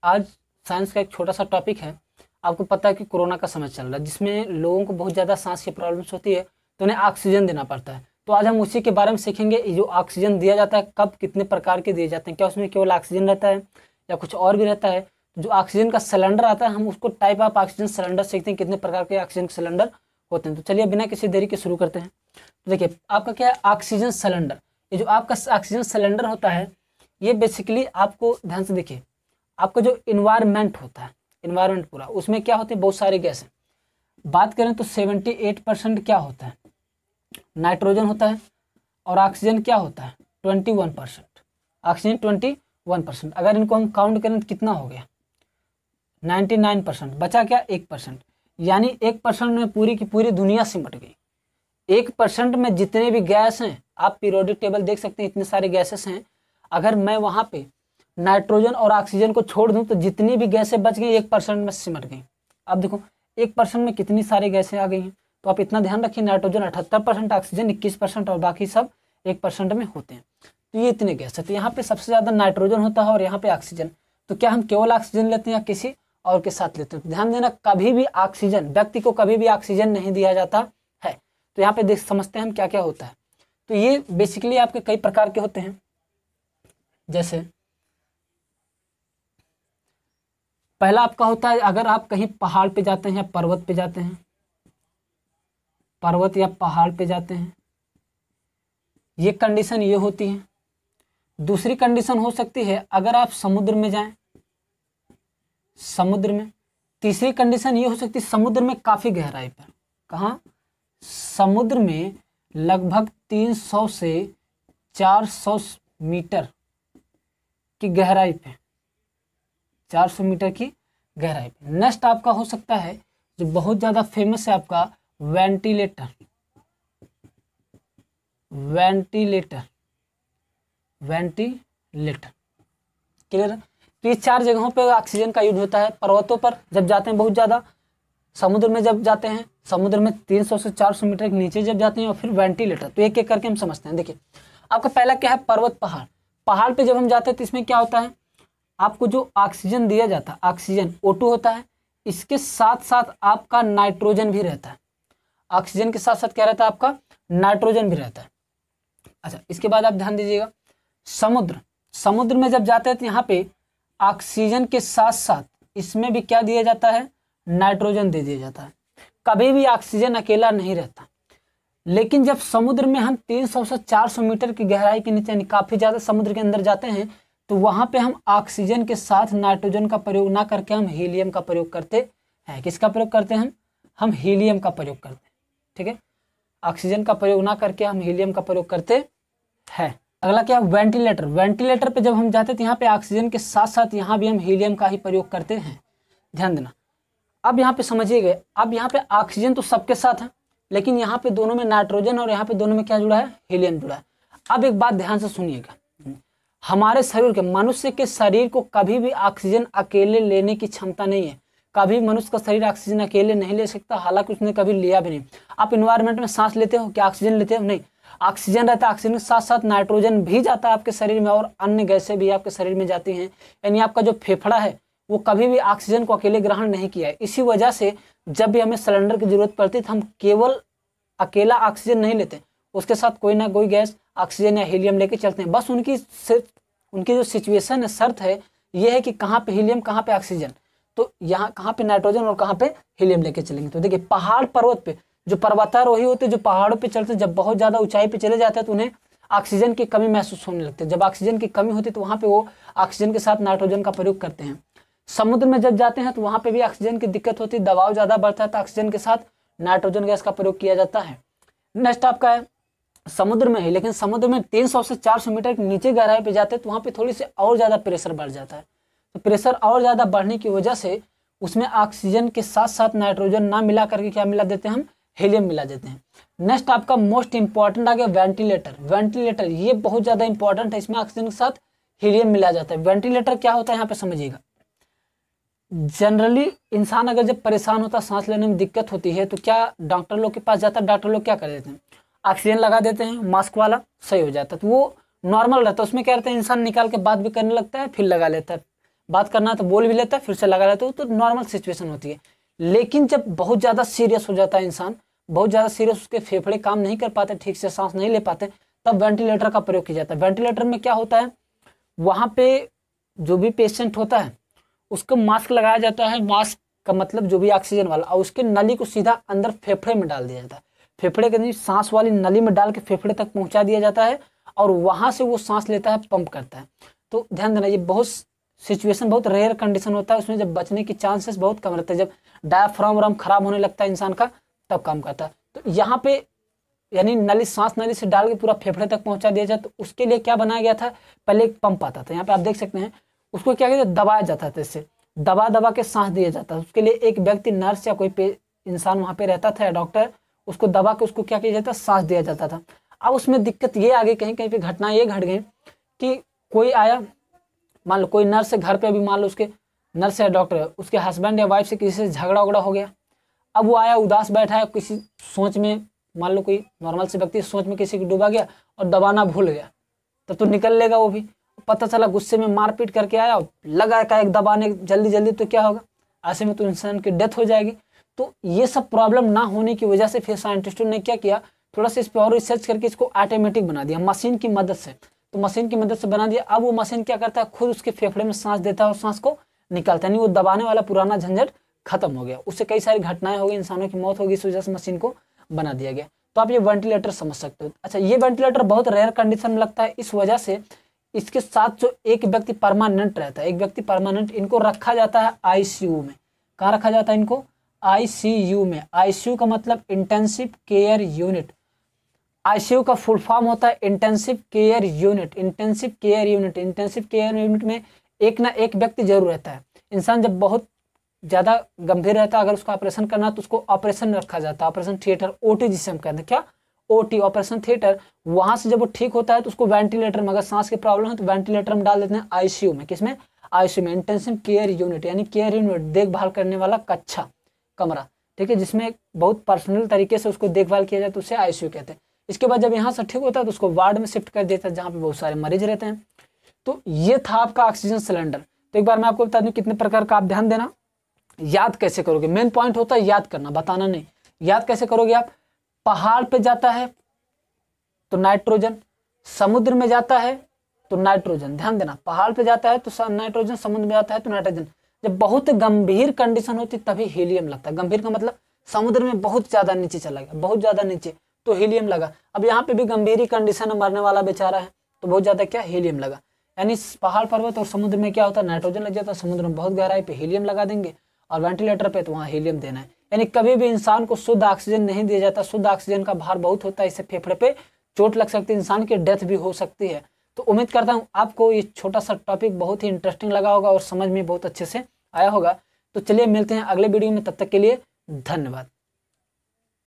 आज साइंस का एक छोटा सा टॉपिक है। आपको पता है कि कोरोना का समय चल रहा है, जिसमें लोगों को बहुत ज़्यादा सांस की प्रॉब्लम्स होती है, तो उन्हें ऑक्सीजन देना पड़ता है। तो आज हम उसी के बारे में सीखेंगे, जो ऑक्सीजन दिया जाता है कब, कितने प्रकार के दिए जाते हैं, क्या उसमें केवल ऑक्सीजन रहता है या कुछ और भी रहता है। जो ऑक्सीजन का सिलेंडर आता है, हम उसको टाइप ऑफ ऑक्सीजन सिलेंडर सीखते हैं, कितने प्रकार के ऑक्सीजन सिलेंडर होते हैं। तो चलिए बिना किसी देरी के शुरू करते हैं। तो देखिए, आपका क्या है, ऑक्सीजन सिलेंडर। ये जो आपका ऑक्सीजन सिलेंडर होता है, ये बेसिकली आपको ध्यान से देखिए, आपका जो इन्वायरमेंट होता है, इन्वायरमेंट पूरा, उसमें क्या होती है, बहुत सारी गैसें। बात करें तो 78% क्या होता है, नाइट्रोजन होता है, और ऑक्सीजन क्या होता है, 21%। ऑक्सीजन 21%। अगर इनको हम काउंट करें तो कितना हो गया, 99%। बचा क्या, 1%। यानी 1% में पूरी की पूरी दुनिया सिमट गई। 1% में जितने भी गैस हैं, आप पीरियोडिक टेबल देख सकते हैं, इतने सारे गैसेस हैं। अगर मैं वहाँ पे नाइट्रोजन और ऑक्सीजन को छोड़ दूं तो जितनी भी गैसें बच गई 1% में सिमट गई। अब देखो 1% में कितनी सारी गैसें आ गई हैं। तो आप इतना ध्यान रखिए, नाइट्रोजन 78%, ऑक्सीजन 21% और बाकी सब 1% में होते हैं। तो ये इतने गैस है। तो यहाँ पे सबसे ज़्यादा नाइट्रोजन होता है और यहाँ पे ऑक्सीजन। तो क्या हम केवल ऑक्सीजन लेते हैं या किसी और के साथ लेते हैं? तो ध्यान देना, कभी भी ऑक्सीजन, व्यक्ति को कभी भी ऑक्सीजन नहीं दिया जाता है। तो यहाँ पे देख समझते हैं हम क्या क्या होता है। तो ये बेसिकली आपके कई प्रकार के होते हैं। जैसे पहला आपका होता है, अगर आप कहीं पहाड़ पे जाते हैं या पर्वत पे जाते हैं, पर्वत या पहाड़ पे जाते हैं, ये कंडीशन ये होती है। दूसरी कंडीशन हो सकती है अगर आप समुद्र में जाएं, समुद्र में। तीसरी कंडीशन ये हो सकती है समुद्र में काफी गहराई पर। कहाँ? समुद्र में लगभग 300 से 400 मीटर की गहराई पे, 400 मीटर की गहराई पे। नेक्स्ट आपका हो सकता है जो बहुत ज्यादा फेमस है, आपका वेंटिलेटर। वेंटिलेटर, वेंटिलेटर, क्लियर है? तो ये 4 जगहों पे ऑक्सीजन का यूज होता है। पर्वतों पर जब जाते हैं बहुत ज्यादा, समुद्र में जब जाते हैं, समुद्र में 300 से 400 मीटर के नीचे जब जाते हैं, और फिर वेंटिलेटर। तो एक एक करके हम समझते हैं। देखिए, आपका पहला क्या है, पर्वत पहाड़। पहाड़ पे जब हम जाते हैं तो इसमें क्या होता है, आपको जो ऑक्सीजन दिया जाता है, ऑक्सीजन O2 होता है, इसके साथ साथ आपका नाइट्रोजन भी रहता है। ऑक्सीजन के साथ साथ क्या रहता है, आपका नाइट्रोजन भी रहता है। अच्छा, इसके बाद आप ध्यान दीजिएगा, समुद्र, समुद्र में जब जाते हैं तो यहाँ पे ऑक्सीजन के साथ साथ इसमें भी क्या दिया जाता है, नाइट्रोजन दे दिया जाता है। कभी भी ऑक्सीजन अकेला नहीं रहता। लेकिन जब समुद्र में हम 300 से 400 मीटर की गहराई के नीचे, यानी काफी ज्यादा समुद्र के अंदर जाते हैं, तो वहां पे हम ऑक्सीजन के साथ नाइट्रोजन का प्रयोग ना करके हम हीलियम का प्रयोग करते हैं। किसका प्रयोग करते हैं हम हीलियम का प्रयोग करते हैं। ठीक है, ऑक्सीजन का प्रयोग ना करके हम हीलियम का प्रयोग करते हैं। अगला क्या, वेंटिलेटर। वेंटिलेटर पे जब हम जाते हैं तो यहाँ पे ऑक्सीजन के साथ साथ यहाँ भी हम हीलियम का ही प्रयोग करते हैं। ध्यान देना। अब यहाँ पे समझिएगा, अब यहाँ पे ऑक्सीजन तो सबके साथ है, लेकिन यहाँ पे दोनों में नाइट्रोजन और यहाँ पे दोनों में क्या जुड़ा है, हीलियम जुड़ा है। अब एक बात ध्यान से सुनिएगा, हमारे शरीर के, मनुष्य के शरीर को कभी भी ऑक्सीजन अकेले लेने की क्षमता नहीं है। कभी मनुष्य का शरीर ऑक्सीजन अकेले नहीं ले सकता, हालांकि उसने कभी लिया भी नहीं। आप इन्वायरमेंट में सांस लेते हो, क्या ऑक्सीजन लेते हो? नहीं, ऑक्सीजन रहता है, ऑक्सीजन के साथ साथ नाइट्रोजन भी जाता है आपके शरीर में, और अन्य गैसें भी आपके शरीर में जाती हैं। यानी आपका जो फेफड़ा है वो कभी भी ऑक्सीजन को अकेले ग्रहण नहीं किया है। इसी वजह से जब भी हमें सिलेंडर की जरूरत पड़ती है तो हम केवल अकेला ऑक्सीजन नहीं लेते, उसके साथ कोई ना कोई गैस, ऑक्सीजन या हीलियम लेके चलते हैं। बस उनकी जो सिचुएशन है, शर्त है, ये है कि कहाँ पे हीलियम, कहाँ पे ऑक्सीजन। तो यहाँ कहाँ पे नाइट्रोजन और कहाँ पे हीलियम लेके चलेंगे। तो देखिए, पहाड़ पर्वत पे जो पर्वतारोही होते हैं, जो पहाड़ों पे चलते, जब बहुत ज्यादा ऊंचाई पे चले जाते हैं तो उन्हें ऑक्सीजन की कमी महसूस होने लगती है। जब ऑक्सीजन की कमी होती है तो वहां पे वो ऑक्सीजन के साथ नाइट्रोजन का प्रयोग करते हैं। समुद्र में जब जाते हैं तो वहां पे भी ऑक्सीजन की दिक्कत होती है, दबाव ज्यादा बढ़ता है तो ऑक्सीजन के साथ नाइट्रोजन गैस का प्रयोग किया जाता है। नेक्स्ट आपका है समुद्र में ही, लेकिन समुद्र में 300 से 400 मीटर के नीचे गहराई पे जाते हैं तो वहां पे थोड़ी सी और ज्यादा प्रेशर बढ़ जाता है। तो प्रेशर और ज्यादा बढ़ने की वजह से उसमें ऑक्सीजन के साथ साथ नाइट्रोजन ना मिला करके क्या मिला देते हैं हम, हीलियम मिला देते हैं। नेक्स्ट आपका मोस्ट इंपॉर्टेंट आ गया वेंटिलेटर। वेंटिलेटर ये बहुत ज्यादा इंपॉर्टेंट है, इसमें ऑक्सीजन के साथ हीलियम मिला जाता है। वेंटिलेटर क्या होता है, यहाँ पे समझिएगा। जनरली इंसान अगर जब परेशान होता है, सांस लेने में दिक्कत होती है, तो क्या डॉक्टर लोग के पास जाता है, डॉक्टर लोग क्या कर देते हैं, ऑक्सीजन लगा देते हैं, मास्क वाला, सही हो जाता है। तो वो नॉर्मल रहता है, उसमें क्या रहता है, इंसान निकाल के बात भी करने लगता है, फिर लगा लेता है, बात करना है तो बोल भी लेता है, फिर से लगा लेता है, तो नॉर्मल सिचुएशन होती है। लेकिन जब बहुत ज़्यादा सीरियस हो जाता है इंसान, बहुत ज़्यादा सीरियस, उसके फेफड़े काम नहीं कर पाते, ठीक से सांस नहीं ले पाते, तब वेंटिलेटर का प्रयोग किया जाता है। वेंटिलेटर में क्या होता है, वहाँ पे जो भी पेशेंट होता है उसको मास्क लगाया जाता है, मास्क का मतलब जो भी ऑक्सीजन वाला, और उसके नली को सीधा अंदर फेफड़े में डाल दिया जाता है। फेफड़े के नीचे सांस वाली नली में डाल के फेफड़े तक पहुंचा दिया जाता है, और वहां से वो सांस लेता है, पंप करता है। तो ध्यान देना, ये बहुत सिचुएशन, बहुत रेयर कंडीशन होता है, उसमें जब बचने की चांसेस बहुत कम रहते हैं। जब डायफ्राम वार्म खराब होने लगता है इंसान का, तब काम करता है। तो यहाँ पे यानी नली, सांस नली से डाल के पूरा फेफड़े तक पहुंचा दिया जाए, तो उसके लिए क्या बनाया गया था, पहले एक पंप आता था, यहाँ पे आप देख सकते हैं, उसको क्या कहते हैं, दबाया जाता था, इससे दबा दबा के सांस दिया जाता है। उसके लिए एक व्यक्ति, नर्स या कोई इंसान वहाँ पे रहता था, या डॉक्टर, उसको दबा के उसको क्या किया जाता, सांस दिया जाता था। अब उसमें दिक्कत ये आ गई, कहीं कहीं पे घटना ये घट गई कि कोई आया, मान लो कोई नर्स है घर पे, अभी मान लो उसके नर्स या डॉक्टर है, उसके हस्बैंड या वाइफ से किसी से झगड़ा उगड़ा हो गया। अब वो आया उदास बैठा है, किसी सोच में, मान लो कोई नॉर्मल से व्यक्ति सोच में किसी को डूबा गया और दबाना भूल गया, तब तो निकल लेगा वो भी। पता चला गुस्से में मारपीट करके आया, लगा का एक दबाने जल्दी जल्दी, तो क्या होगा, ऐसे में तो इंसान की डेथ हो जाएगी। तो ये सब प्रॉब्लम ना होने की वजह से फिर साइंटिस्टों ने क्या किया, थोड़ा सा इस पर और रिसर्च करके इसको ऑटोमेटिक बना दिया, मशीन की मदद से। तो मशीन की मदद से बना दिया। अब वो मशीन क्या करता है, खुद उसके फेफड़े में सांस देता है और सांस को निकालता है, नहीं वो दबाने वाला पुराना झंझट खत्म हो गया। उससे कई सारी घटनाएं हो गई, इंसानों की मौत होगी, इस वजह से मशीन को बना दिया गया। तो आप ये वेंटिलेटर समझ सकते हो। अच्छा, ये वेंटिलेटर बहुत रेयर कंडीशन में लगता है, इस वजह से इसके साथ जो एक व्यक्ति परमानेंट रहता है, एक व्यक्ति परमानेंट, इनको रखा जाता है आईसीयू में। कहाँ रखा जाता है इनको, आईसीयू में। आईसीयू का मतलब इंटेंसिव केयर यूनिट। आईसीयू का फुल फॉर्म होता है intensive care unit. Intensive care unit, intensive care unit में एक ना एक व्यक्ति जरूर रहता है। इंसान जब बहुत ज़्यादा गंभीर रहता है, अगर उसका ऑपरेशन करना है तो उसको ऑपरेशन में रखा जाता है, ऑपरेशन थिएटर, ओटी जिसे हम कहते हैं, क्या, ओटी, ऑपरेशन थिएटर। वहां से जब वो ठीक होता है तो उसको वेंटिलेटर में, अगर सांस की प्रॉब्लम है तो वेंटिलेटर में डाल देते हैं, आईसीयू में। किसमें, आईसीयू में, इंटेंसिव केयर यूनिट, यानी केयर यूनिट, देखभाल करने वाला कक्षा, कमरा, ठीक है, जिसमें बहुत पर्सनल तरीके से उसको देखभाल किया जाए, तो उसे आईसीयू कहते हैं। इसके बाद जब यहाँ से ठीक होता है तो उसको वार्ड में शिफ्ट कर देता है, जहाँ पे बहुत सारे मरीज रहते हैं। तो ये था आपका ऑक्सीजन सिलेंडर। तो एक बार मैं आपको बता दूं कितने प्रकार का, आप ध्यान देना। याद कैसे करोगे, मेन पॉइंट होता है याद करना, बताना नहीं। याद कैसे करोगे आप, पहाड़ पे जाता है तो नाइट्रोजन, समुद्र में जाता है तो नाइट्रोजन। ध्यान देना, पहाड़ पे जाता है तो नाइट्रोजन, समुद्र में जाता है तो नाइट्रोजन। जब बहुत गंभीर कंडीशन होती तभी हीलियम लगता है। गंभीर का मतलब समुद्र में बहुत ज्यादा नीचे चला गया, बहुत ज्यादा नीचे, तो हीलियम लगा। अब यहाँ पे भी गंभीर कंडीशन में मरने वाला बेचारा है, तो बहुत ज्यादा क्या, हीलियम लगा। यानी पहाड़ पर्वत और समुद्र में क्या होता है, नाइट्रोजन लग जाता है, समुद्र में बहुत गहराई पे हीलियम लगा देंगे, और वेंटिलेटर पे तो वहाँ हीलियम देना है। यानी कभी भी इंसान को शुद्ध ऑक्सीजन नहीं दिया जाता। शुद्ध ऑक्सीजन का भार बहुत होता है, इससे फेफड़े पे चोट लग सकती है, इंसान की डेथ भी हो सकती है। तो उम्मीद करता हूँ आपको ये छोटा सा टॉपिक बहुत ही इंटरेस्टिंग लगा होगा और समझ में बहुत अच्छे से आया होगा। तो चलिए मिलते हैं अगले वीडियो में, तब तक के लिए धन्यवाद।